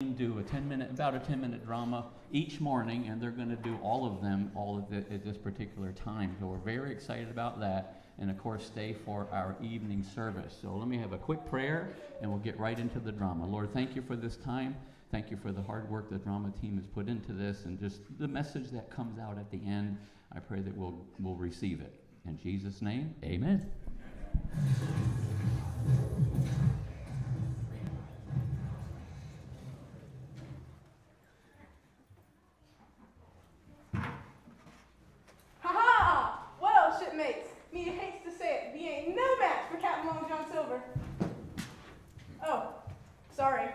do about a 10-minute drama each morning, and they're going to do all of it at this particular time. So we're very excited about that, and of course stay for our evening service. So let me have a quick prayer, and we'll get right into the drama. Lord, thank you for this time. Thank you for the hard work the drama team has put into this, and just the message that comes out at the end. I pray that we'll receive it. In Jesus' name, amen. Sorry,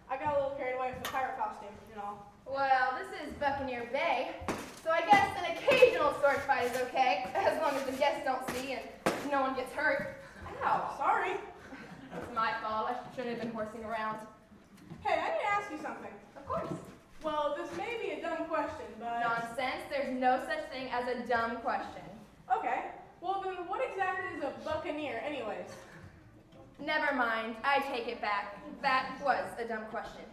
I got a little carried away with the pirate costume and all. Well, this is Buccaneer Bay, so I guess an occasional sword fight is okay, as long as the guests don't see and no one gets hurt. Ow, sorry. It's my fault. I shouldn't have been horsing around. Hey, I need to ask you something. Of course. Well, this may be a dumb question, but... Nonsense. There's no such thing as a dumb question. Okay. Well, then what exactly is a buccaneer anyways? Never mind. I take it back. That was a dumb question.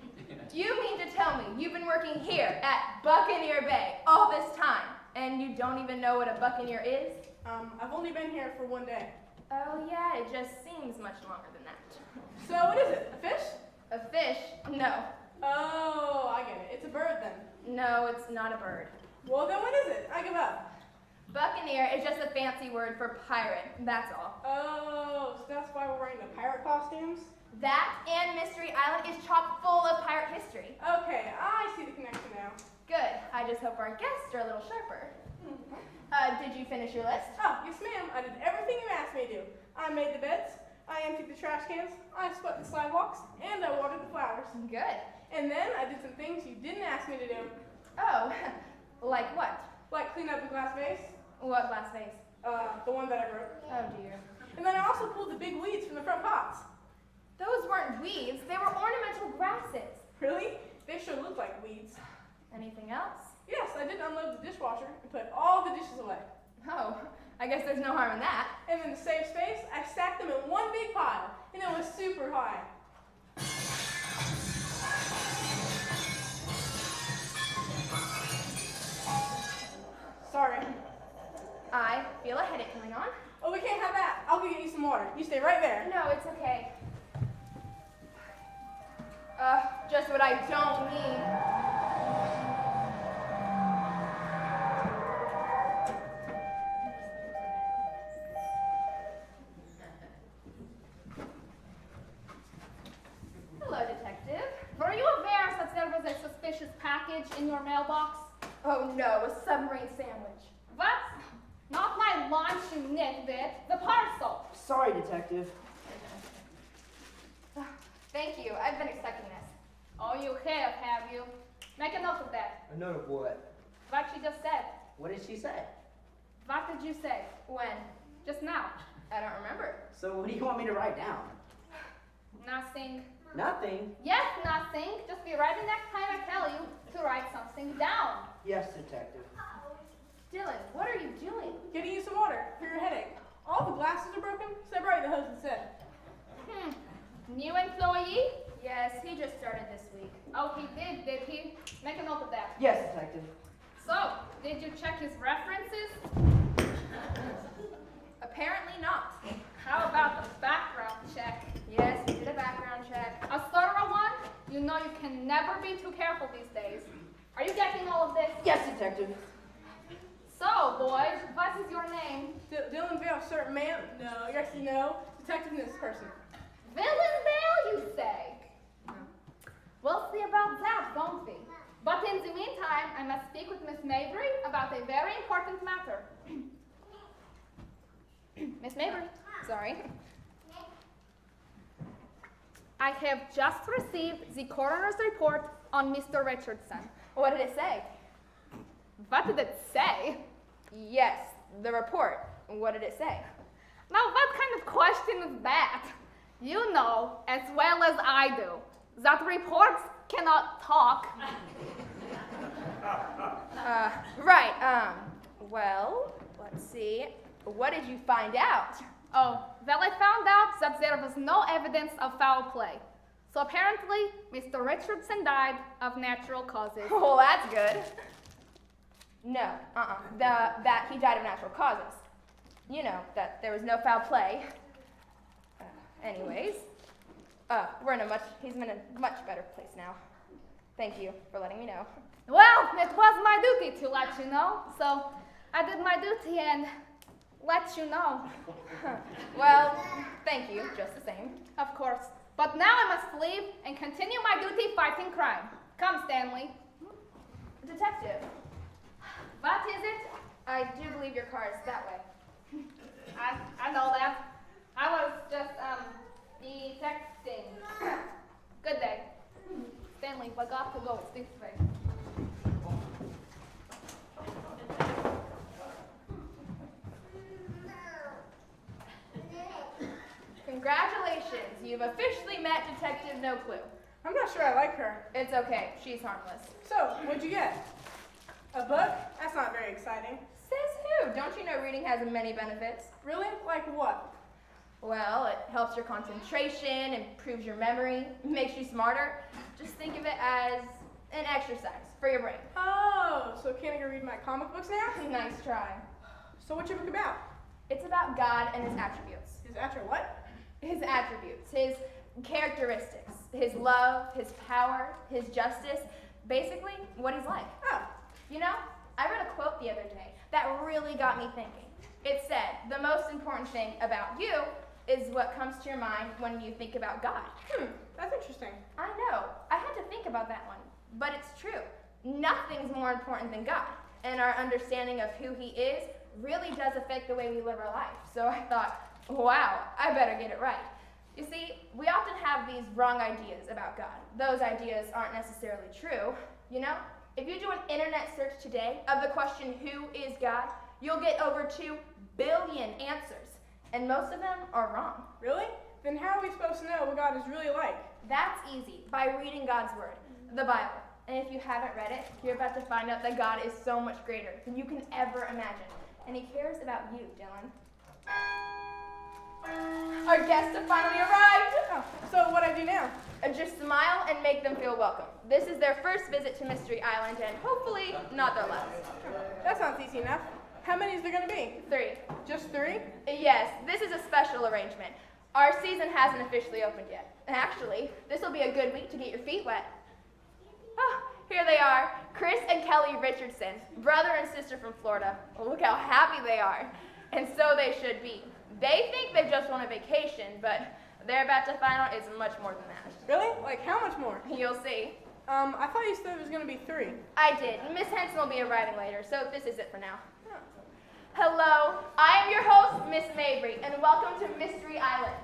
Do you mean to tell me you've been working here at Buccaneer Bay all this time, and you don't even know what a buccaneer is? I've only been here for one day. Oh yeah, it just seems much longer than that. So what is it, a fish? A fish? No. Oh, I get it. It's a bird then. No, it's not a bird. Well, then what is it? I give up. Buccaneer is just a fancy word for pirate, that's all. Oh, so that's why we're wearing the pirate costumes? That and Mystery Island is chock full of pirate history. Okay, I see the connection now. Good. I just hope our guests are a little sharper. Did you finish your list? Oh, yes ma'am. I did everything you asked me to do. I made the beds, I emptied the trash cans, I swept the sidewalks, and I watered the flowers. Good. And then I did some things you didn't ask me to do. Oh, like what? Like clean up the glass vase. What glass vase? The one that I broke. Oh dear. And then I also pulled the big weeds from the front pots. Those weren't weeds, they were ornamental grasses. Really? They sure look like weeds. Anything else? Yes, I did unload the dishwasher and put all the dishes away. Oh, I guess there's no harm in that. And then to save space, I stacked them in one big pile, and it was super high. Sorry. I feel a headache coming on. Oh, we can't have that. I'll go get you some water. You stay right there. No, it's okay. Just what I don't need. Hello, Detective. Were you aware that there was a suspicious package in your mailbox? Oh no, a submarine sandwich. What? Not my lunch, you nitwit. The parcel. Sorry, Detective. Thank you, I've been expecting this. Oh, you have you? Make a note of that. A note of what? What she just said. What did she say? What did you say? When? Just now. I don't remember. So what do you want me to write down? Nothing. Nothing? Yes, nothing. Just be ready next time I tell you to write something down. Yes, Detective. Dylan, what are you doing? Getting you some water for your headache. All the glasses are broken, so I brought you the hose instead. New employee? Yes, he just started this week. Oh, he did he? Make a note of that. Yes, Detective. So, did you check his references? Apparently not. How about the background check? Yes, we did a background check. A thorough one? You know you can never be too careful these days. Are you getting all of this? Yes, Detective. So, boys, what is your name? Dylan Vale, sir, ma'am. No, yes, you know. Detective and this person. Villanville, you say? We'll see about that, won't we? But in the meantime, I must speak with Miss Mabry about a very important matter. Miss Mabry. Sorry. I have just received the coroner's report on Mr. Richardson. What did it say? What did it say? Yes, the report. What did it say? Now, what kind of question is that? You know, as well as I do, that reports cannot talk. Right, well, let's see. What did you find out? Oh, well, I found out that there was no evidence of foul play. So apparently, Mr. Richardson died of natural causes. Well, that's good. No, that he died of natural causes. You know, that there was no foul play. Anyways, he's in a much better place now. Thank you for letting me know. Well, it was my duty to let you know, so I did my duty and let you know. Well, thank you, just the same. Of course. But now I must leave and continue my duty fighting crime. Come, Stanley. Detective, What is it? I do believe your car is that way. I know that. I was just, detecting. Good day. Stanley, if I got to go, it's this way. Congratulations, you've officially met Detective No Clue. I'm not sure I like her. It's okay, she's harmless. So, what'd you get? A book? That's not very exciting. Says who? Don't you know reading has many benefits? Really? Like what? Well, it helps your concentration, improves your memory, makes you smarter. Just think of it as an exercise for your brain. Oh, so can't I go read my comic books now? Nice try. So what's your book about? It's about God and his attributes. Is after what? His attributes, his characteristics, his love, his power, his justice, basically what he's like. Oh, You know, I read a quote the other day that really got me thinking. It said, the most important thing about you is what comes to your mind when you think about God. that's interesting. I know, I had to think about that one, but it's true. Nothing's more important than God, and our understanding of who he is really does affect the way we live our life. So I thought, wow, I better get it right. You see, we often have these wrong ideas about God. Those ideas aren't necessarily true, you know? If you do an internet search today of the question, who is God, you'll get over 2 billion answers, and most of them are wrong. Really? Then how are we supposed to know what God is really like? That's easy, by reading God's word, the Bible. And if you haven't read it, you're about to find out that God is so much greater than you can ever imagine. And he cares about you, Dylan. Our guests have finally arrived. Oh, so what I do now? Just smile and make them feel welcome. This is their first visit to Mystery Island and hopefully not their last. That sounds easy enough. How many is there going to be? 3. Just 3? Yes, this is a special arrangement. Our season hasn't officially opened yet. Actually, this will be a good week to get your feet wet. Oh, here they are, Chris and Kelly Richardson, brother and sister from Florida. Oh, look how happy they are. And so they should be. They think they've just won a vacation, but they're about to find out it's much more than that. Really? Like how much more? You'll see. I thought you said it was going to be 3. I did. Miss Henson will be arriving later, so this is it for now. Hello, I am your host, Miss Mabry, and welcome to Mystery Island.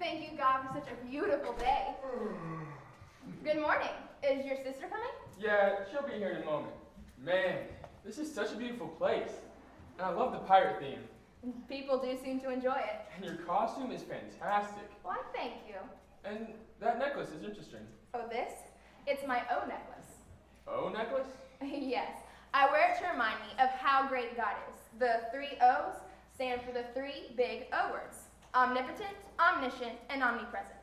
Thank you, God, for such a beautiful day. Good morning. Is your sister coming? Yeah, she'll be here in a moment. Man, this is such a beautiful place. And I love the pirate theme. People do seem to enjoy it. And your costume is fantastic. Why, thank you. And that necklace is interesting. Oh, this? It's my O necklace. O necklace? Yes, I wear it to remind me of how great God is. The 3 O's stand for the 3 big O words. Omnipotent, omniscient, and omnipresent.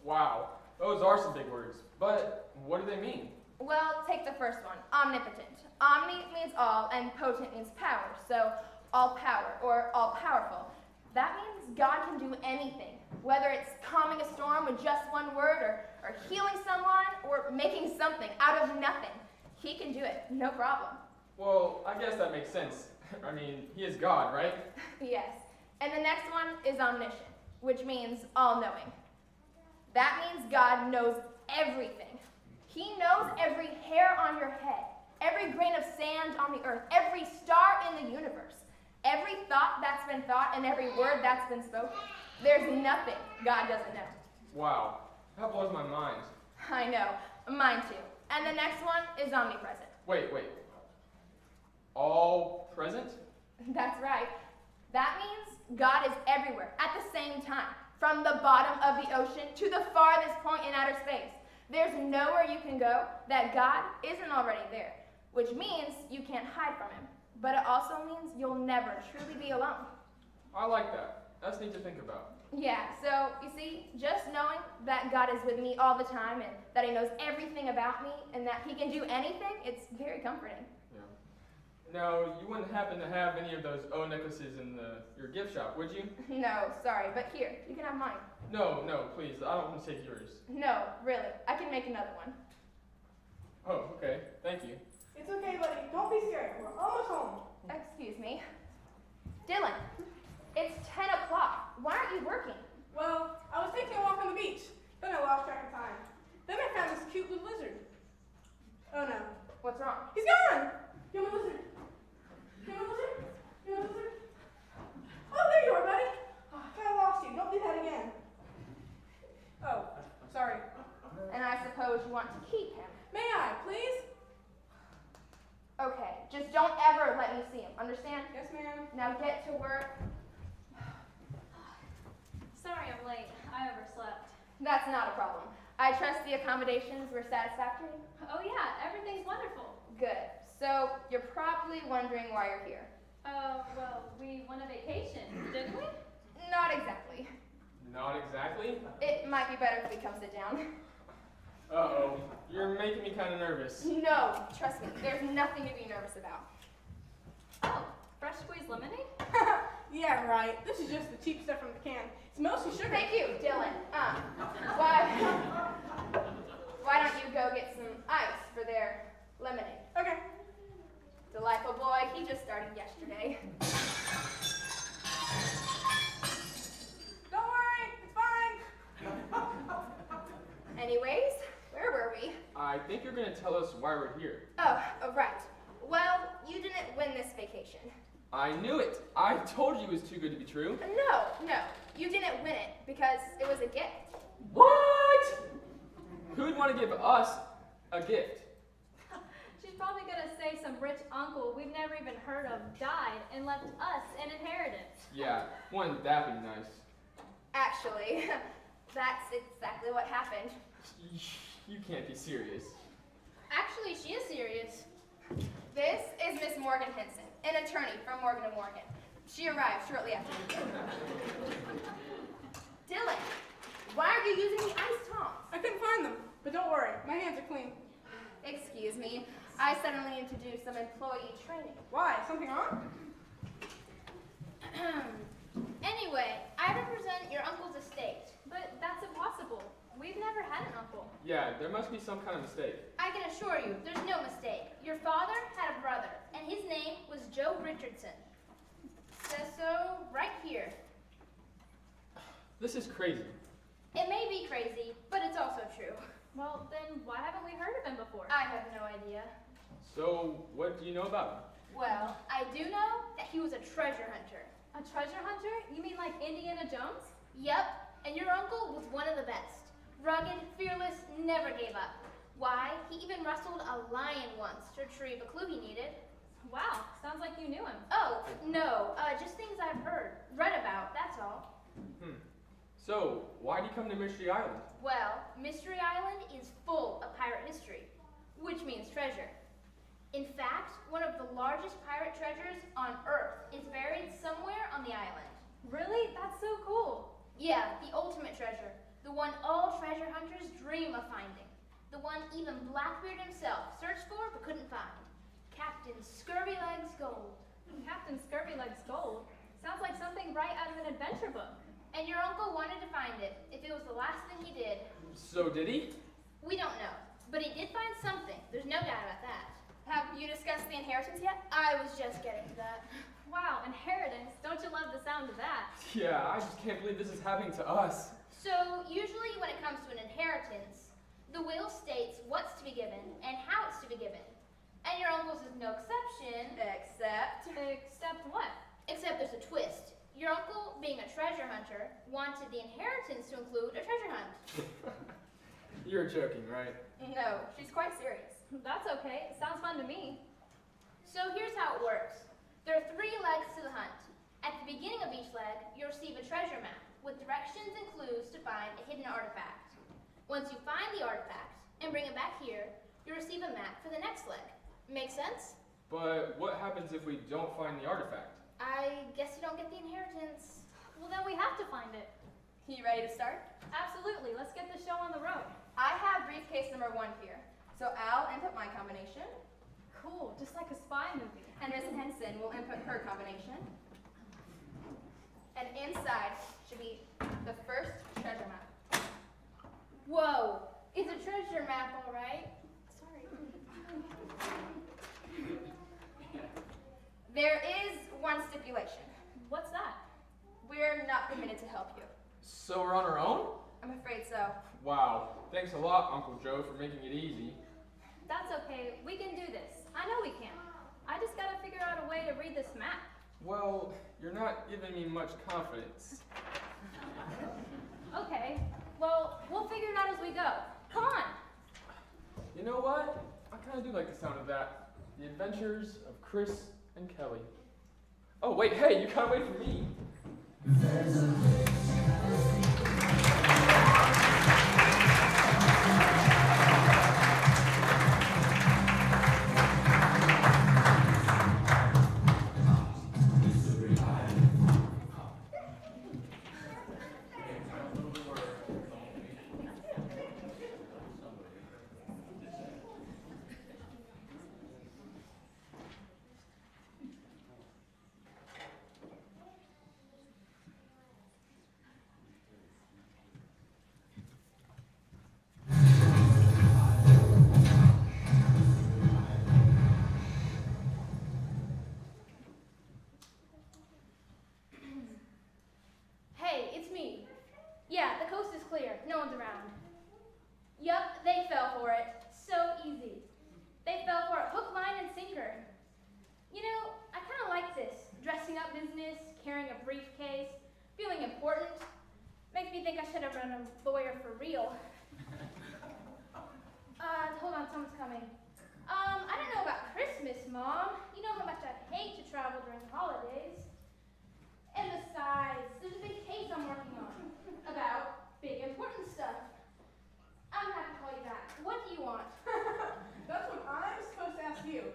Wow, those are some big words. But what do they mean? Well, take the first one, omnipotent. Omni means all, and potent means power, so all power, or all powerful. That means God can do anything, whether it's calming a storm with just one word, or healing someone, or making something out of nothing. He can do it, no problem. Well, I guess that makes sense. I mean, he is God, right? Yes, and the next one is omniscient, which means all-knowing. That means God knows everything. He knows every hair on your head, every grain of sand on the earth, every star in the universe, every thought that's been thought, and every word that's been spoken. There's nothing God doesn't know. Wow, that blows my mind. I know, mine too. And the next one is omnipresent. Wait. All present? That's right. That means God is everywhere at the same time, from the bottom of the ocean to the farthest point in outer space. There's nowhere you can go that God isn't already there, which means you can't hide from him. But it also means you'll never truly be alone. I like that. That's neat to think about. Yeah, so you see, just knowing that God is with me all the time and that he knows everything about me and that he can do anything, it's very comforting. Yeah. Now, you wouldn't happen to have any of those O necklaces in your gift shop, would you? No, sorry, but here, you can have mine. No, please. I don't want to take yours. No, really, I can make another one. Oh, okay. Thank you. It's okay, buddy. Don't be scared. We're almost home. Excuse me. Dylan, it's 10 o'clock. Why aren't you working? Well, I was taking a walk on the beach. Then I lost track of time. Then I found this cute little lizard. Oh no. What's wrong? He's gone! You want a lizard? You want a lizard? You want a lizard? Oh, there you are, buddy. Oh, I thought I lost you. Don't do that again. Oh, sorry. And I suppose you want to keep him. May I, please? Okay, just don't ever let me see him, understand? Yes, ma'am. Now get to work. Sorry I'm late. I overslept. That's not a problem. I trust the accommodations were satisfactory? Oh yeah, everything's wonderful. Good. So you're probably wondering why you're here. Well, we went on vacation, didn't we? Not exactly. Not exactly? It might be better if we come sit down. Uh-oh. You're making me kind of nervous. No, trust me, there's nothing to be nervous about. Oh, fresh squeezed lemonade? Yeah, right. This is just the cheap stuff from the can. It's mostly sugar. Thank you, Dylan. Why don't you go get some ice for their lemonade? Okay. Delightful boy, he just started yesterday. Don't worry, it's fine. Anyways, where were we? I think you're going to tell us why we're here. Oh, right. Well, you didn't win this vacation. I knew it. I told you it was too good to be true. No, you didn't win it because it was a gift. What? Who'd want to give us a gift? She's probably gonna say some rich uncle we've never even heard of died and left us an inheritance. Yeah, wouldn't that be nice? Actually, that's exactly what happened. You can't be serious. Actually, she is serious. This is Miss Morgan Henson, an attorney from Morgan & Morgan. She arrived shortly after me. Dylan, why are you using the ice tongs? I couldn't find them, but don't worry, my hands are clean. Excuse me, I suddenly need to do some employee training. Why? Something wrong? Anyway, I represent your uncle's estate, but that's impossible. We've never had an uncle. Yeah, there must be some kind of mistake. I can assure you, there's no mistake. Your father had a brother, and his name was Joe Richardson. Says so right here. This is crazy. It may be crazy, but it's also true. Well, then why haven't we heard of him before? I have no idea. So, what do you know about him? Well, I do know that he was a treasure hunter. A treasure hunter? You mean like Indiana Jones? Yup, and your uncle was one of the best. Rugged, fearless, never gave up. Why, he even wrestled a lion once to retrieve a clue he needed. Wow, sounds like you knew him. Oh, no, just things I've heard, read about, that's all. So, why'd you come to Mystery Island? Well, Mystery Island is full of pirate history, which means treasure. In fact, one of the largest pirate treasures on Earth is buried somewhere on the island. Really? That's so cool. Yeah, the ultimate treasure. The one all treasure hunters dream of finding. The one even Blackbeard himself searched for but couldn't find. Captain Scurvylegs Gold. Captain Scurvylegs Gold? Sounds like something right out of an adventure book. And your uncle wanted to find it, if it was the last thing he did. So, did he? We don't know, but he did find something. There's no doubt about that. Have you discussed the inheritance yet? I was just getting to that. Wow, inheritance. Don't you love the sound of that? Yeah, I just can't believe this is happening to us. So usually when it comes to an inheritance, the will states what's to be given and how it's to be given. And your uncle's is no exception. Except what? Except there's a twist. Your uncle, being a treasure hunter, wanted the inheritance to include a treasure hunt. You're joking, right? No, she's quite serious. That's okay. It sounds fun to me. So here's how it works. There are 3 legs to the hunt. At the beginning of each leg, you'll receive a treasure map with directions and clues to find a hidden artifact. Once you find the artifact and bring it back here, you'll receive a map for the next leg. Make sense? But what happens if we don't find the artifact? I guess you don't get the inheritance. Well, then we have to find it. You ready to start? Absolutely. Let's get the show on the road. I have briefcase number 1 here. So I'll input my combination, Cool, just like a spy movie. and Miss Henson will input her combination. And inside should be the first treasure map. Whoa, it's a treasure map, all right. Sorry. There is one stipulation. What's that? We're not permitted to help you. So we're on our own? I'm afraid so. Wow. Thanks a lot, Uncle Joe, for making it easy. That's okay. We can do this. I know we can. I just gotta figure out a way to read this map. Well, you're not giving me much confidence. Okay. Well, we'll figure it out as we go. Come on. You know what? I kind of do like the sound of that. The Adventures of Chris and Kelly. Oh, wait, hey, you gotta wait for me. Hey, it's me. Yeah, the coast is clear. No one's around. Yup, they fell for it. So easy. They fell for it hook, line, and sinker. You know, I kind of like this. Dressing up business, carrying a briefcase, feeling important. Makes me think I should have been a lawyer for real. Hold on, someone's coming. I don't know about Christmas, Mom. You know how much I'd hate to travel during the holidays. And besides, there's a big case I'm working on about big important stuff. I'm gonna have to call you back. What do you want? That's what I'm supposed to ask you.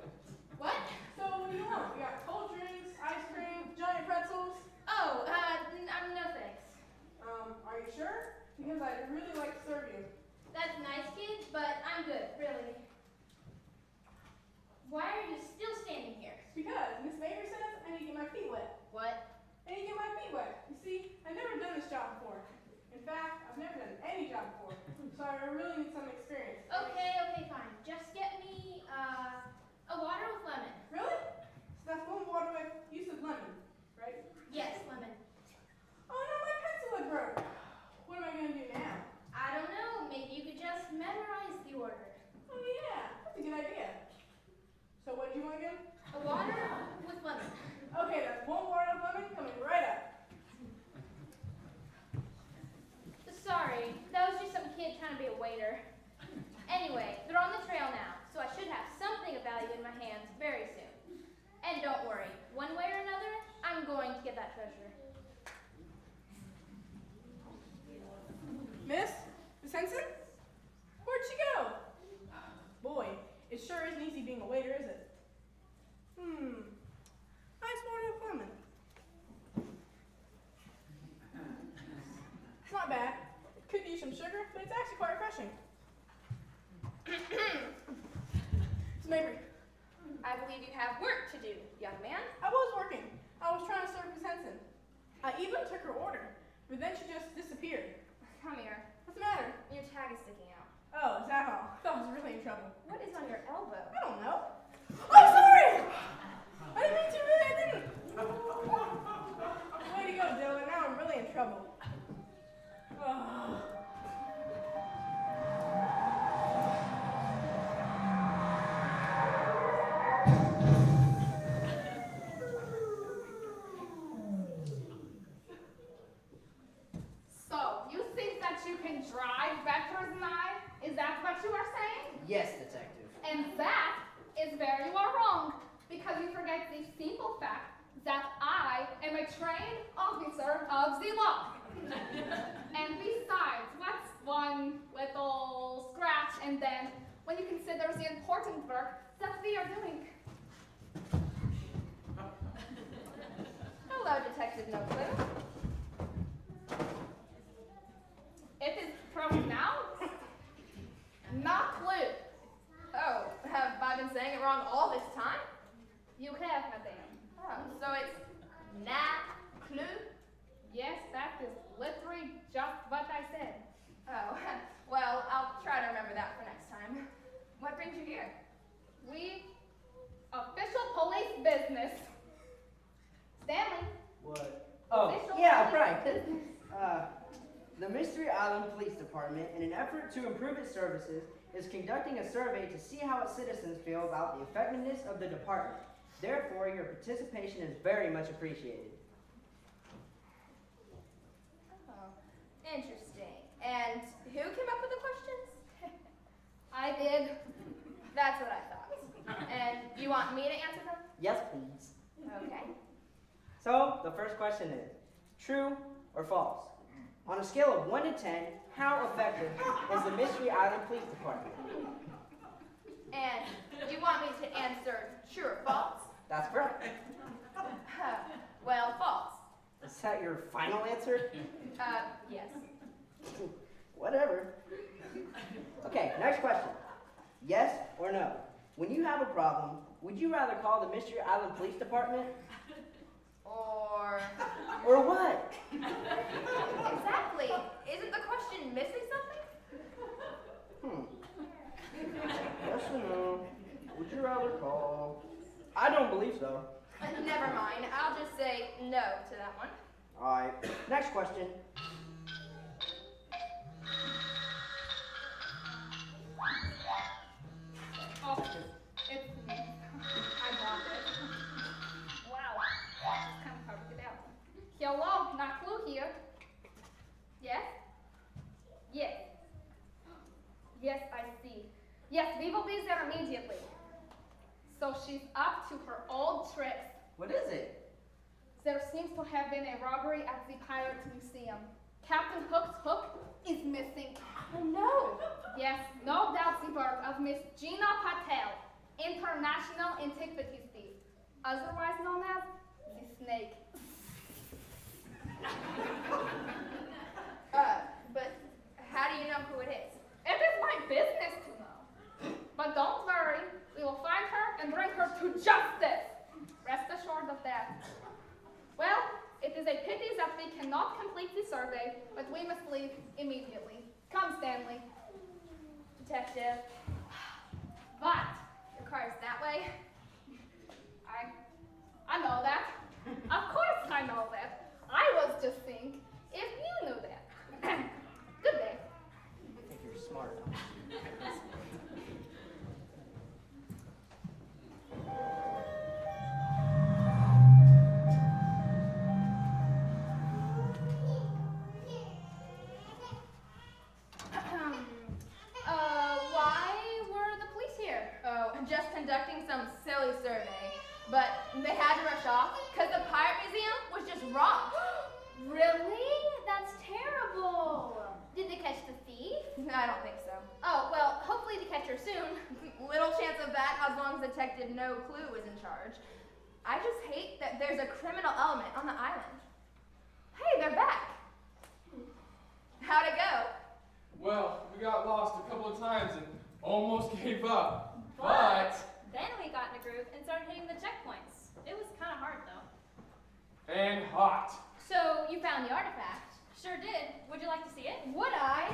What? So what do you want? We got cold drinks, ice cream, giant pretzels. Oh, no thanks. Are you sure? Because I'd really like to serve you. That's nice, kid, but I'm good, really. Why are you still standing here? Because Miss Mabry says I need to get my feet wet. What? I need to get my feet wet. You see, I've never done this job before. In fact, I've never done any job before. So I really need some experience. Okay, fine. Just get me, a water with lemon. Really? So that's one water with use of lemon, right? Yes, lemon. Oh no, my pencil had broke. What am I gonna do now? I don't know, maybe you could just memorize the order. Oh yeah, that's a good idea. So what do you want again? A water with lemon. Okay, that's one water of lemon coming right up. Sorry, that was just some kid trying to be a waiter. Anyway, they're on the trail now, so I should have something of value in my hands very soon. And don't worry, one way or another, I'm going to get that treasure. Miss Henson? Where'd she go? Boy, it sure isn't easy being a waiter, is it? Nice water with lemon. It's not bad. Could use some sugar, but it's actually quite refreshing. Miss Mabry, I believe you have work to do, young man. I was working. I was trying to serve Miss Henson. I even took her order, but then she just disappeared. Come here. What's the matter? Your tag is sticking out. Oh, is that all? I thought I was really in trouble. What is on your elbow? I don't know. Oh, sorry! I didn't mean to, really, I didn't. Way to go, Dylan. Now I'm really in trouble. Oh. Yes, detective. And that is where you are wrong, because you forget the simple fact that I am a trained officer of the law. And besides, what's one little scratch and then when you consider the important work that we are doing? Hello, Detective No Clue. It is pronounced not clue. Oh, have I been saying it wrong all this time? You have, madame. Oh, so it's na clue? Yes, that is literally just what I said. Oh, well, I'll try to remember that for next time. What brings you here? We official police business. Stanley. What? Oh, Official yeah, police right. business. The Mystery Island Police Department, in an effort to improve its services, is conducting a survey to see how its citizens feel about the effectiveness of the department. Therefore, your participation is very much appreciated. Oh, interesting. And who came up with the questions? I did. That's what I thought. And you want me to answer them? Yes, please. Okay. So, the first question is, true or false? On a scale of 1 to 10, how effective is the Mystery Island Police Department? And you want me to answer true or false? That's correct. Well, false. Is that your final answer? Yes. Whatever. Okay, next question. Yes or no? When you have a problem, would you rather call the Mystery Island Police Department? Or... Or what? Exactly. Isn't the question missing something? Yes or no? Would you rather call? I don't believe so. Never mind. I'll just say no to that one. Alright, next question. Oh, it's me. I got it. Wow. Just kind of hard to get out. Hello, not clue here. Yes? Yes. Yes, I see. Yes, we will be there immediately. So she's up to her old tricks. What is it? There seems to have been a robbery at the Pirates Museum. Captain Hook's hook is missing. Oh, no. Yes, no doubt the work of Miss Gina Patel, international antiquities thief, otherwise known as the Snake. But how do you know who it is? It is my business to know. But don't worry, we will find her and bring her to justice. Rest assured of that. Well, it is a pity that we cannot complete the survey, but we must leave immediately. Come, Stanley. Detective. What? Your car is that way? I know that. Of course I know that. I was just thinking if you knew that. Good day. I think you're smart. Why were the police here? Oh, just conducting some silly survey. But they had to rush off because the Pirate Museum was just robbed. Really? That's terrible. Did they catch the thief? I don't think so. Oh, well, hopefully they catch her soon. Little chance of that as long as Detective No Clue was in charge. I just hate that there's a criminal element on the island. Hey, they're back. How'd it go? Well, we got lost a couple of times and almost gave up. But Then we got in a groove and started hitting the checkpoints. It was kind of hard though. and hot. So you found the artifact. Sure did. Would you like to see it? Would I?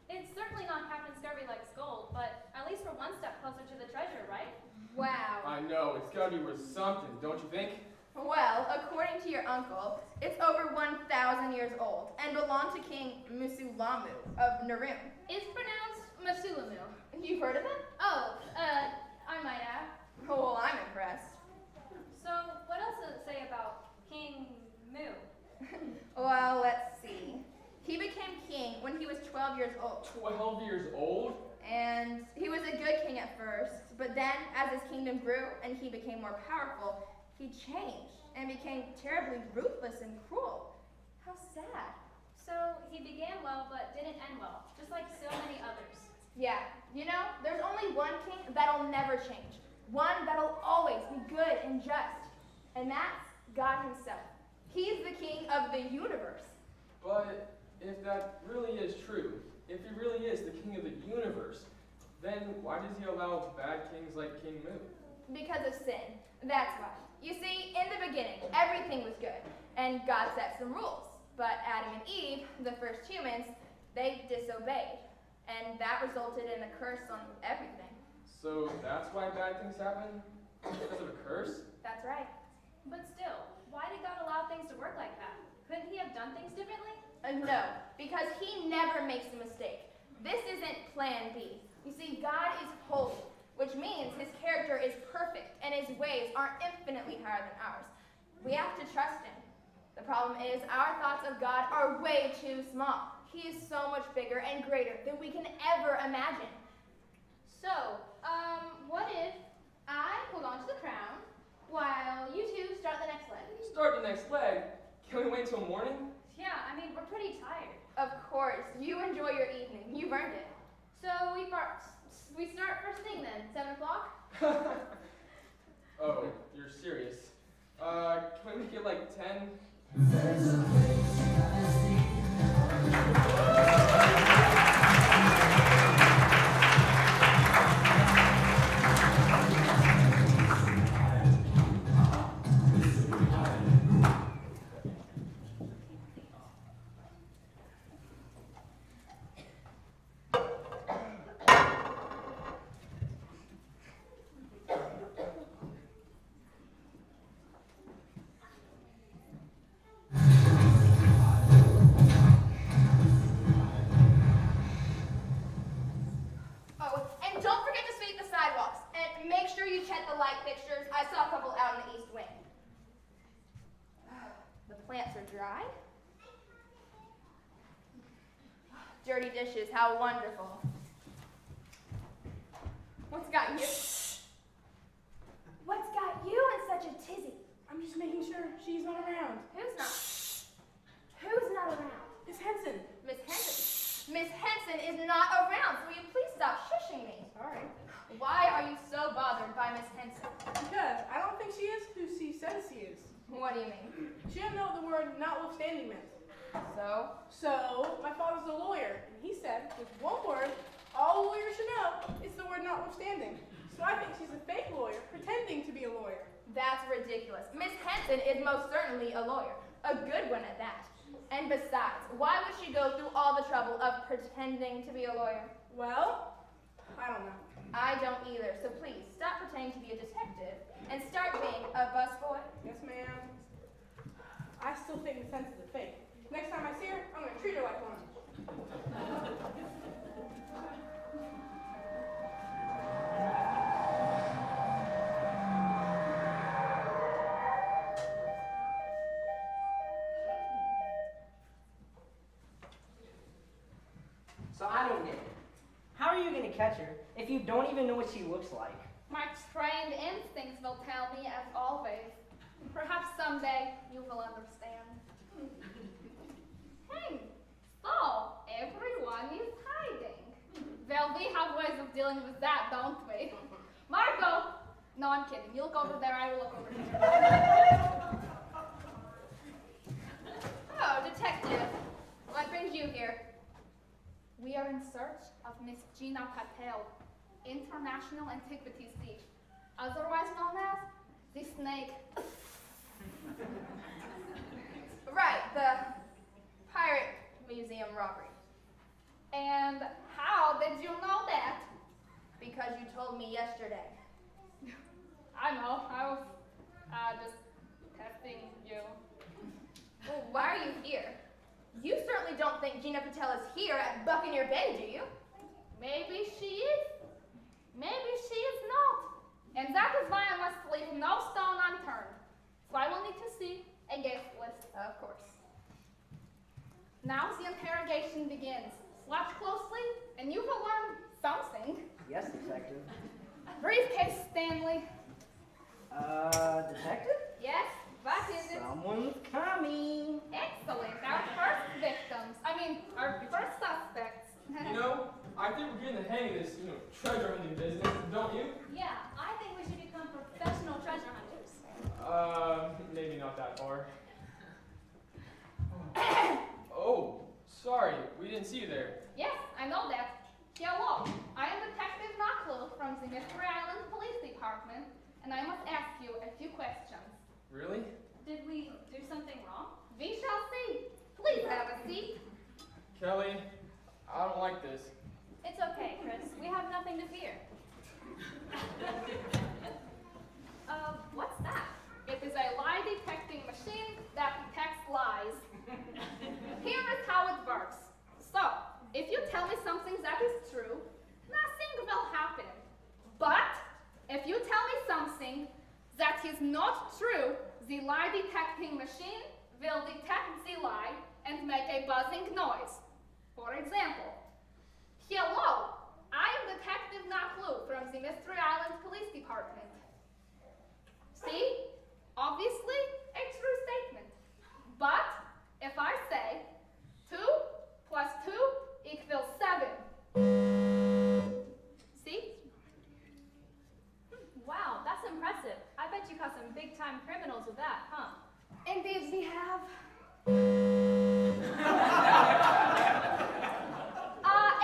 It's certainly not Captain Scurvy-Legs gold, but at least we're one step closer to the treasure, right? Wow. I know, it's gotta be worth something, don't you think? Well, according to your uncle, it's over 1,000 years old and belonged to King Musulamu of Naroon. It's pronounced Masulamu. You've heard of him? Oh, I might have. Oh, well, I'm impressed. So, what else does it say about King Mu? Well, let's see. He became king when he he was 12 years old. 12 years old? And he was a good king at first, but then as his kingdom grew and he became more powerful, he changed and became terribly ruthless and cruel. How sad. So he began well, but didn't end well, just like so many others. Yeah, you know, there's only one king that'll never change. One that'll always be good and just. And that's God himself. He's the king of the universe. But if that really is true, if he really is the king of the universe, then why does he allow bad kings like King Moon? Because of sin. That's why. You see, in the beginning, everything was good, and God set some rules. But Adam and Eve, the first humans, they disobeyed. And that resulted in a curse on everything. So that's why bad things happen? Because of a curse? That's right. But still, why did God allow things to work like that? Couldn't he have done things differently? No, because he never makes a mistake. This isn't plan B. You see, God is holy, which means his character is perfect and his ways are infinitely higher than ours. We have to trust him. The problem is our thoughts of God are way too small. He is so much bigger and greater than we can ever imagine. So, what if I hold on to the crown while you two start the next leg? Start the next leg? Can we wait till morning? Yeah, I mean, we're pretty tired. Of course, you enjoy your evening. You've earned it. So we start first thing then, 7 o'clock? Oh, you're serious. Can we make it like 10? Oh, and don't forget to sweep the sidewalks. And make sure you check the light fixtures. I saw a couple out in the east wing. The plants are dry. Dirty dishes, how wonderful. What's got you? What's got you in such a tizzy? I'm just making sure she's not around. Who's not? Who's not around? Miss Henson. Miss Henson. Miss Henson is not around, so will you please stop shushing me? Sorry. Why are you so bothered by Miss Henson? Because I don't think she is who she says she is. What do you mean? She didn't know what the word notwithstanding meant. So, My father's a lawyer, and he said, with one word, all a lawyer should know is the word notwithstanding. So I think she's a fake lawyer, pretending to be a lawyer. that's ridiculous. Miss Henson is most certainly a lawyer. A good one at that. And besides, why would she go through all the trouble of pretending to be a lawyer? Well, I don't know. I don't either, so please, stop pretending to be a detective and start being a busboy. Yes, ma'am. I still think Miss Henson's a fake. Next time I see her, I'm going to treat her like one. So I don't get it. How are you going to catch her if you don't even know what she looks like? My trained instincts will tell me as always. Perhaps someday you will understand. Hey, so everyone is hiding. Well, we have ways of dealing with that, don't we? Marco! No, I'm kidding. You look over there, I will look over here. Oh, detective, what brings you here? We are in search of Miss Gina Patel, International Antiquities Thief, otherwise known as the Snake. Right, the pirate museum robbery. And how did you know that? Because you told me yesterday. I know, I was just testing you. Well, why are you here? You certainly don't think Gina Patel is here at Buccaneer Bay, do you? Maybe she is, maybe she is not. And that is why I must leave no stone unturned. So I will need to see a guest list. Of course. Now the interrogation begins. Watch closely, and you will learn something. Yes, detective. Briefcase, Stanley. Detective? Yes, what is it? Someone's coming. Excellent. Our first victims. Our first suspects. You know, I think we're getting the hang of this, treasure hunting business, don't you? Yeah, I think we should become professional treasure hunters. Maybe not that far. Oh, sorry, we didn't see you there. Yes, I know that. Hello, I am Detective Knocklow from the Mystery Island Police Department, and I must ask you a few questions. Really? Did we do something wrong? We shall see. Please have a seat. Kelly, I don't like this. It's okay, Chris. We have nothing to fear. What's that? It is a lie detecting machine that detects lies. Here is how it works. So, if you tell me something that is true, nothing will happen. But, if you tell me something that is not true, the lie detecting machine will detect the lie and make a buzzing noise. For example, hello, I am Detective Knocklow from the Mystery Island Police Department. See? Obviously, a true statement. But, if I say 2 plus 2 equals 7. See? Wow, that's impressive. I bet you caught some big-time criminals with that, huh? Indeed, we have.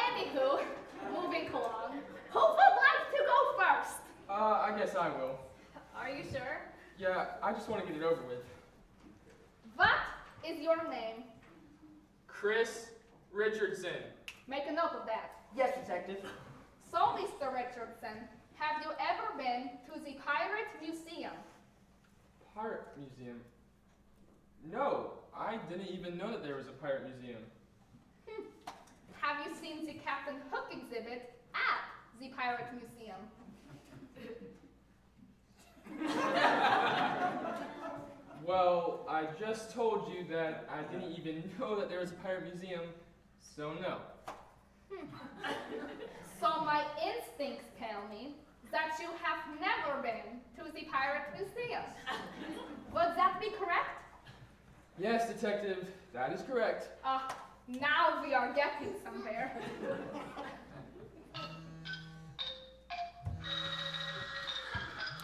Anywho, moving along. Who would like to go first? I guess I will. Are you sure? Yeah, I just want to get it over with. What is your name? Chris Richardson. Make a note of that. Yes, detective. So, Mr. Richardson, have you ever been to the Pirate Museum? Pirate Museum? No, I didn't even know that there was a pirate museum. Have you seen the Captain Hook exhibit at the Pirate Museum? Well, I just told you that I didn't even know that there was a pirate museum, so no. So my instincts tell me that you have never been to the Pirate Museum. Would that be correct? Yes, detective, that is correct. Now we are getting somewhere.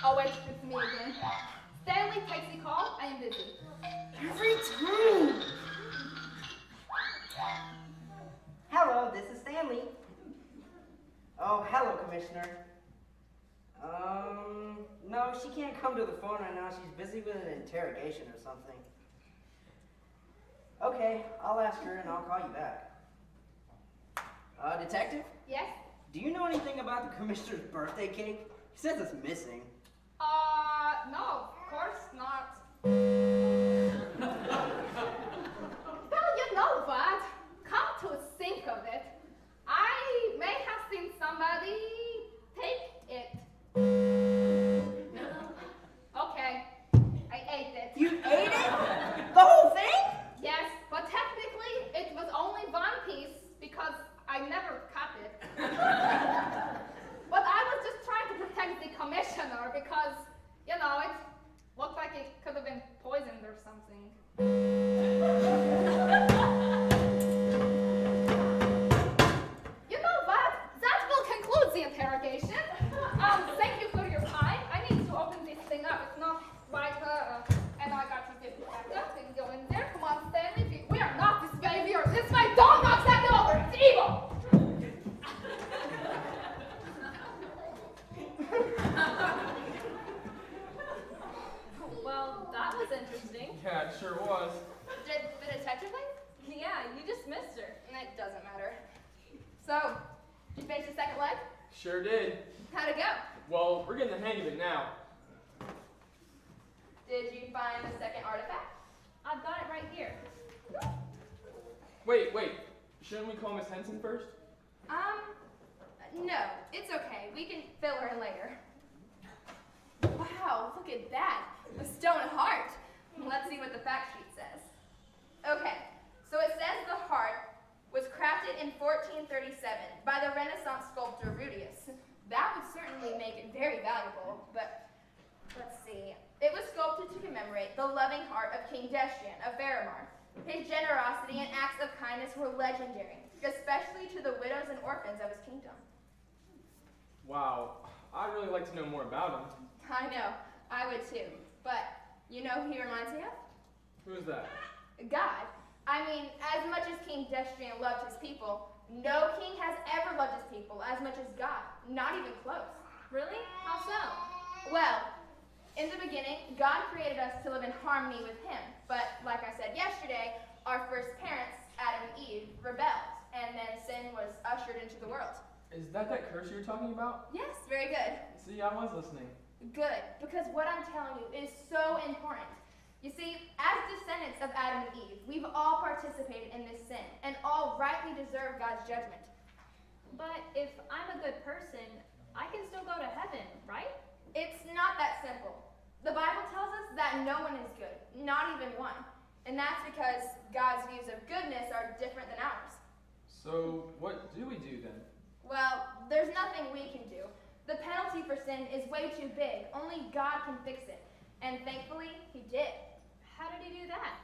Oh wait, it's me again. Stanley, takes the call. I am busy. Every time. Hello, this is Stanley. Oh, hello, Commissioner. No, she can't come to the phone right now. She's busy with an interrogation or something. Okay, I'll ask her and I'll call you back. Detective? Yes? Do you know anything about the Commissioner's birthday cake? He says it's missing. No, of course not. Well, you know what? Come to think of it, I may have seen somebody take it. Okay, I ate it. You ate it? The whole thing? Yes, but technically it was only one piece because I never cut it. But I was just trying to protect the commissioner because, you know, it looked like it could have been poisoned or something. You know what? That will conclude the interrogation. Thank you for your time. I need to open this thing up. It's not right, and I got to get back up and go in there. Come on, Stanley. We are not this way. We are this way. Don't knock that over. It's evil. Well, that was interesting. Yeah, it sure was. Did the detective leave? Yeah, you just missed her. It doesn't matter. So, did you finish the second leg? Sure did. How'd it go? Well, we're getting the hang of it now. Did you find the second artifact? I've got it right here. Wait. Shouldn't we call Miss Henson first? No, it's okay. We can fill her in later. Wow, look at that. A stone heart. Let's see what the fact sheet says. Okay, so it says the heart was crafted in 14 the Renaissance sculptor Rudius. That would certainly make it very valuable, but let's see. It was sculpted to commemorate the loving heart of King Destrian of Faramar. His generosity and acts of kindness were legendary, especially to the widows and orphans of his kingdom. Wow, I'd really like to know more about him. I know, I would too. But you know who he reminds me of? Who is that? God. I mean, as much as King Destrian loved his people, no king has ever loved his people as much as God. Not even close. Really? How so? Well, in the beginning, God created us to live in harmony with him. But like I said yesterday, our first parents, Adam and Eve, rebelled, and then sin was ushered into the world. Is that curse you were talking about? Yes, very good. See, I was listening. Good, because what I'm telling you is so important. You see, as descendants of Adam and Eve, we've all participated in this sin, and all rightly deserve God's judgment. But if I'm a good person, I can still go to heaven, right? It's not that simple. The Bible tells us that no one is good, not even one. And that's because God's views of goodness are different than ours. So, what do we do then? Well, there's nothing we can do. The penalty for sin is way too big. Only God can fix it. And thankfully, he did. How did he do that?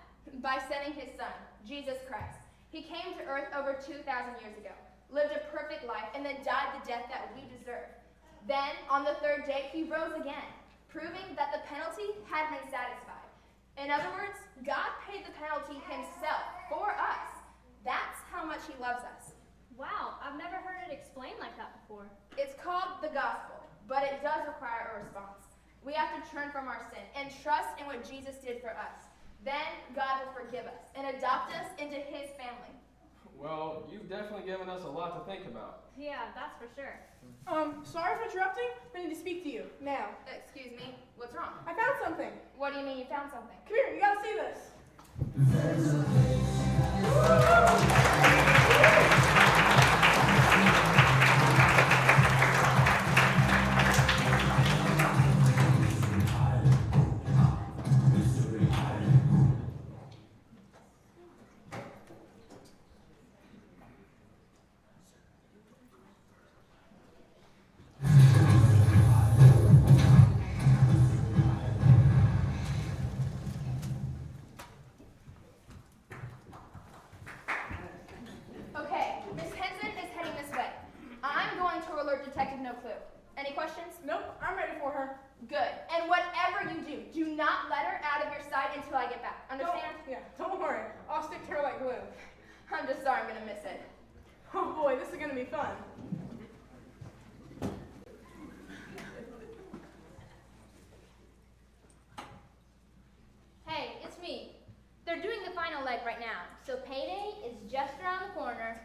By sending his son, Jesus Christ. He came to earth over 2,000 years ago, lived a perfect life, and then died the death that we deserve. Then, on the third day, he rose again, proving that the penalty had been satisfied. In other words, God paid the penalty himself for us. That's how much he loves us. Wow, I've never heard it explained like that before. It's called the gospel, but it does require a response. We have to turn from our sin and trust in what Jesus did for us. Then God will forgive us and adopt us into his family. Well, you've definitely given us a lot to think about. Yeah, that's for sure. Sorry for interrupting. I need to speak to you now. Excuse me, what's wrong? I found something. What do you mean you found something? Come here, you gotta see this. Okay, Miss Henson is heading this way. I'm going to alert Detective No Clue. Any questions? Nope, I'm ready for her. Good. And whatever you do not let her out of your sight until I get back. Understand? Don't worry. I'll stick to her like glue. I'm just sorry I'm gonna miss it. Oh boy, this is gonna be fun. Hey, it's me. They're doing the final leg right now, so payday is just around the corner.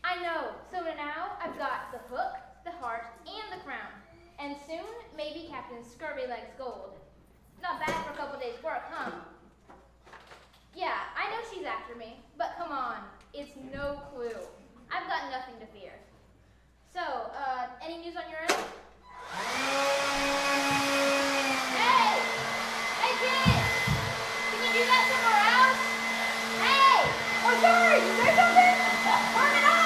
I know, so now I've got the hook, the heart, and the crown. And soon, maybe Captain Scurvy Legs Gold. Not bad for a couple days' work, huh? Yeah, I know she's after me, but come on, it's No Clue. I've got nothing to fear. So, any news on your end? Hey! Hey, kid! Can you do that somewhere else? Hey! Oh, sorry! Did you say something? Turn it off!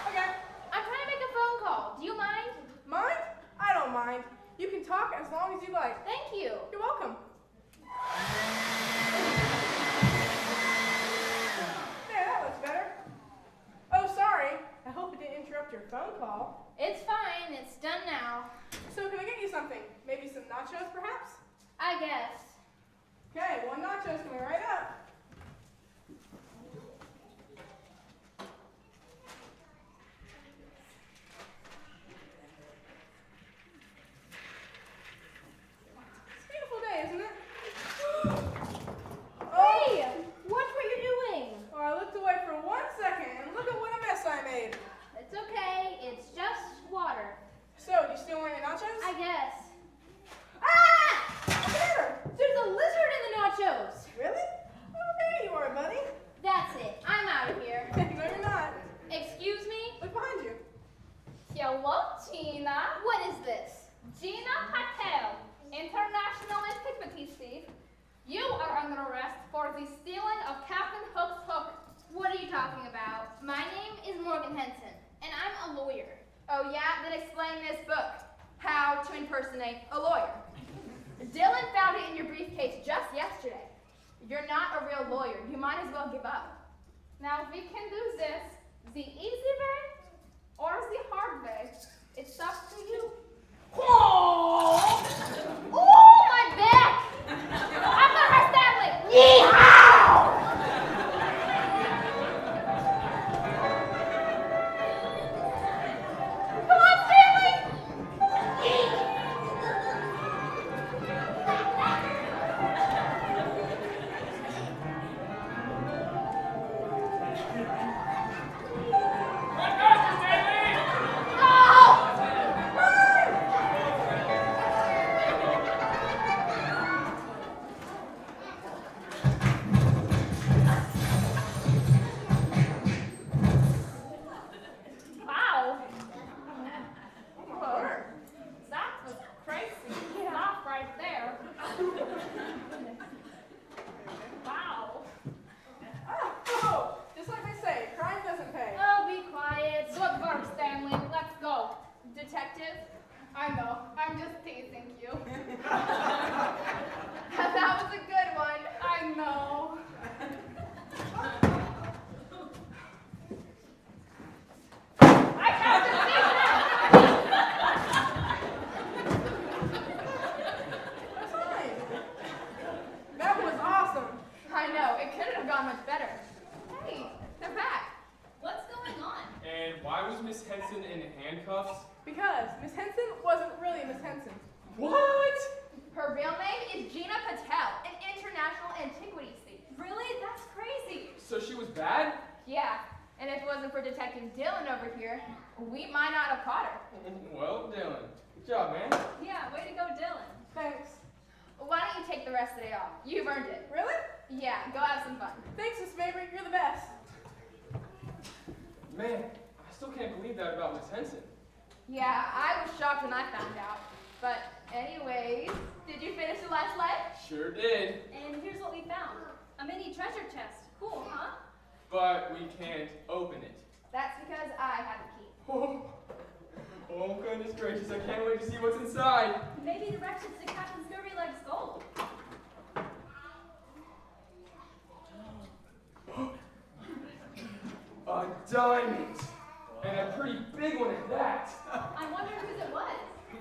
Okay. I'm trying to make a phone call. Do you mind? Mind? I don't mind. You can talk as long as you like. Thank you. You're welcome. There, that looks better. Oh, sorry. I hope it didn't interrupt your phone call. It's fine. It's done now. So can I get you something? Maybe some nachos, perhaps? I guess. Okay, one nacho's coming right up. It's a beautiful day, isn't it? Hey! Watch what you're doing. Oh, I looked away for 1 second, and look at what a mess I made. It's okay. It's just water. So, you still want your nachos? I guess. Ah! Come here! There's a lizard in the nachos. Really? Oh, there you are, buddy. That's it. I'm out of here. No, you're not. Excuse me? Look behind you. Hello, Tina. What is this? Gina Patel, international antiquities thief. You are under arrest for the stealing of Captain Hook's hook. What are you talking about? My name is Morgan Henson, and I Oh yeah? Then explain this book, How to Impersonate a Lawyer. Dylan found it in your briefcase just yesterday. You're not a real lawyer. You might as well give up. Now, if we can do this the easy way or the hard way, it's up to you. Oh, my back! I'm not her Stanley! Yeehaw! Come on, Stanley! Wow. That was crazy. Stop right there. Wow. Oh, just like they say, crime doesn't pay. Oh, be quiet. Good work, Stanley. Let's go. Detective, I know. I'm just teasing you. that was a good one. I know. I have to see that. That's fine. That was awesome. I know, it couldn't have gone much better. Hey, they're back. What's going on? And why was Miss Henson in handcuffs? Because Miss Henson wasn't really Miss Henson. What? Her real name is Gina Patel, an international antiquities thief. Really? That's crazy. So she was bad? Yeah, and if it wasn't for Detective Dylan over here, we might not have caught her. Well, Dylan. Good job, man. Yeah, way to go, Dylan. Thanks. Why don't you take the rest of the day off? You've earned it. Really? Yeah, go have some fun. Thanks, Miss Mabry. You're the best. Man, I still can't believe that about Miss Henson. Yeah, I was shocked when I found out. But anyways, did you finish the last leg? Sure did. And here's what we found. A mini treasure chest. Cool, huh? But we can't open it. That's because I have the key. Oh, goodness gracious, I can't wait to see what's inside. Maybe directions to Captain Scurvyleg's gold. A diamond. And a pretty big one at that. I wonder whose it was.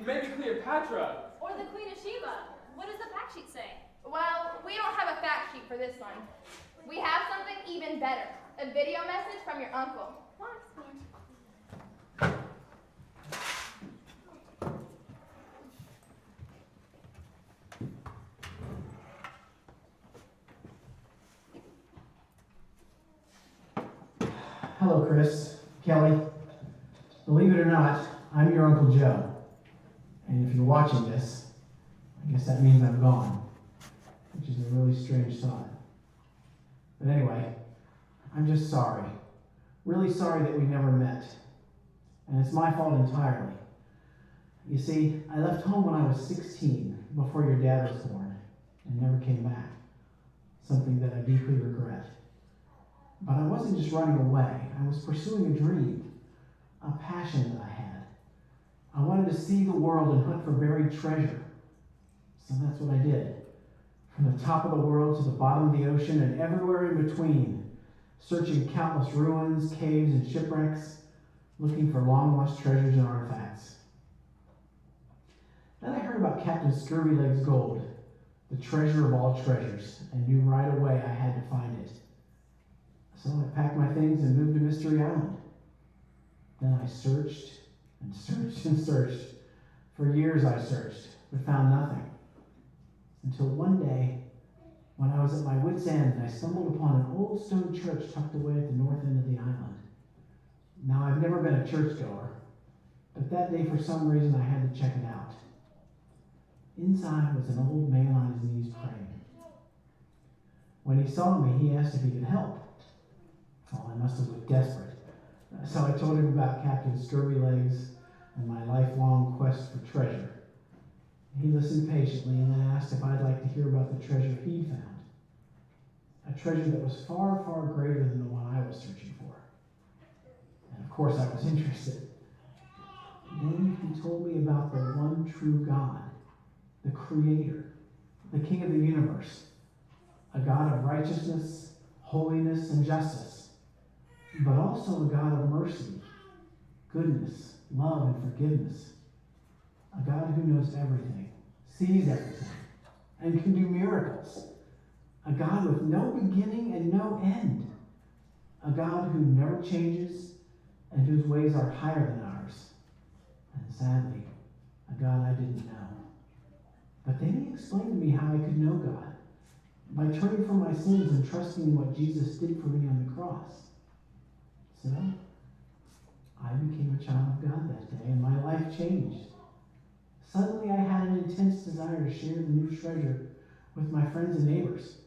Maybe Cleopatra. Or the Queen of Sheba. What does the fact sheet say? Well, we don't have a fact sheet for this one. We have something even better. A video message from your uncle. Hello, Chris, Kelly. Believe it or not, I'm your Uncle Joe. And if you're watching this, I guess that means I'm gone, which is a really strange thought. But anyway, I'm just sorry. Really sorry that we never met. And it's my fault entirely. You see, I left home when I was 16, before your dad was born, and never came back. Something that I deeply regret. But I wasn't just running away. I was pursuing a dream, a passion that I had. I wanted to see the world and hunt for buried treasure. So that's what I did. From the top of the world to the bottom of the ocean and everywhere in between, searching countless ruins, caves, and shipwrecks, looking for long-lost treasures and artifacts. Then I heard about Captain Scurvyleg's gold, the treasure of all treasures, and knew right away I had to find it. So I packed my things and moved to Mystery Island. Then I searched and searched and searched. For years I searched, but found nothing. Until one day, when I was at my wit's end, I stumbled upon an old stone church tucked away at the north end of the island. Now, I've never been a churchgoer, but that day, for some reason, I had to check it out. Inside was an old man on his knees praying. When he saw me, he asked if he could help. Oh, I must have looked desperate. So I told him about Captain Scurvylegs and my lifelong quest for treasure. He listened patiently and then asked if I'd like to hear about the treasure he'd found. A treasure that was far, far greater than the one I was searching for. And of course I was interested. Then he told me about the one true God, the Creator, the King of the universe, a God of righteousness, holiness, and justice, but also a God of mercy, goodness, love, and forgiveness. A God who knows everything, sees everything, and can do miracles. A God with no beginning and no end. A God who never changes and whose ways are higher than ours. And sadly, a God I didn't know. But then he explained to me how I could know God by turning from my sins and trusting in what Jesus did for me on the cross. So, I became a child of God that day, and my life changed. Suddenly, I had an intense desire to share the new treasure with my friends and neighbors.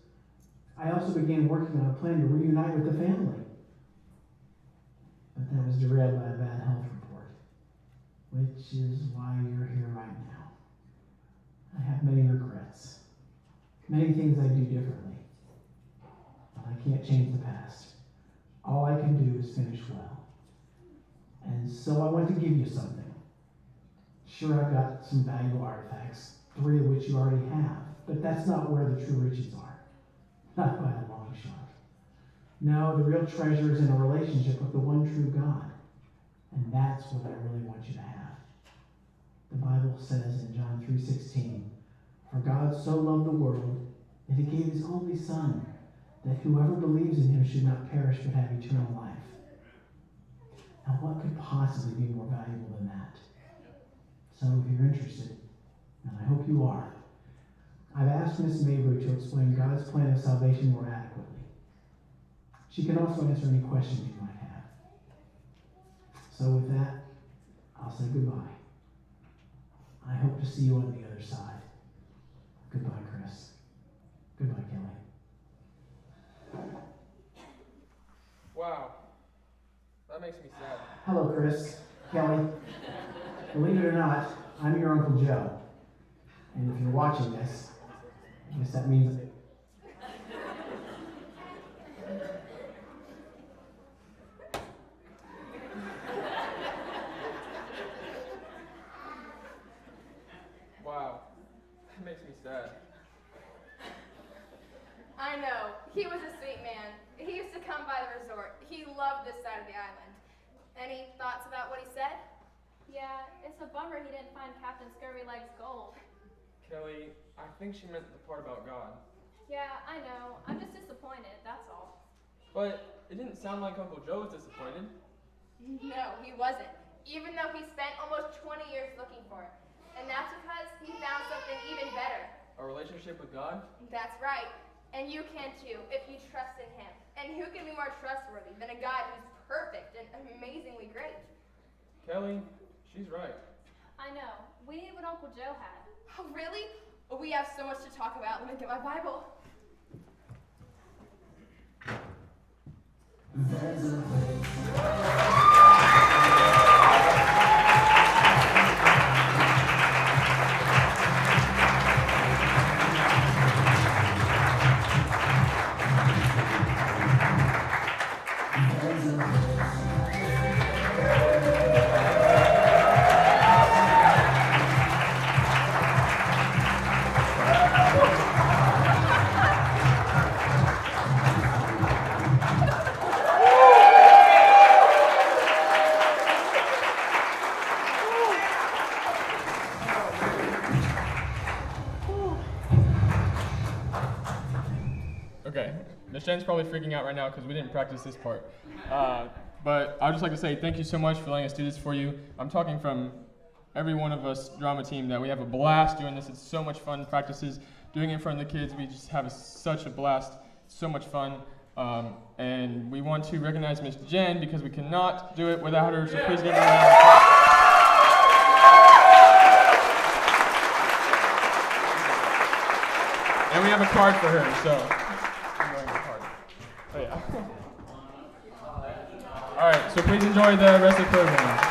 I also began working on a plan to reunite with the family. But that was derailed by a bad health report, which is why you're here right now. I have many regrets, many things I do differently, but I can't change the past. All I can do is finish well. And so I want to give you something. Sure, I've got some valuable artifacts, 3 of which you already have, but that's not where the true riches are. Not by a long shot. No, the real treasure is in a relationship with the one true God. And that's what I really want you to have. The Bible says in John 3:16, "For God so loved the world that he gave his only Son, that whoever believes in him should not perish but have eternal life." Now, what could possibly be more valuable than that? So if you're interested, and I hope you are, I've asked Miss Mabry to explain God's plan of salvation more adequately. She can also answer any questions you might have. So with that, I'll say goodbye. I hope to see you on the other side. Goodbye, Chris. Goodbye, Kelly. Wow. That makes me sad. Hello, Chris. Kelly. Believe it or not, I'm your Uncle Joe. And if you're watching this, I guess that means Wow. That makes me sad. I know. He was a sweet man. He used to come by the resort. He loved this side of the island. Any thoughts about what he said? Yeah, it's a bummer he didn't find Captain Scurvyleg's gold. Kelly, I think she meant the part about God. Yeah, I know. I'm just disappointed, that's all. But it didn't sound like Uncle Joe was disappointed. No, he wasn't. Even though he spent almost 20 years looking for it. And that's because he found something even better. A relationship with God? That's right. And you can too, if you trust in him. And who can be more trustworthy than a God who's perfect and amazingly great? Kelly, she's right. I know. We need what Uncle Joe had. Oh, really? We have so much to talk about. Let me get my Bible. Okay, Miss Jen's probably freaking out right now because we didn't practice this part. But I'd just like to say thank you so much for letting us do this for you. I'm talking from every one of us drama team that we have a blast doing this. It's so much fun practices, doing it in front of the kids. We just have such a blast, so much fun. And we want to recognize Miss Jen because we cannot do it without her, so please give her a round of applause. And we have a card for her, so I'm going to card. Oh yeah. All right, so please enjoy the rest of the program.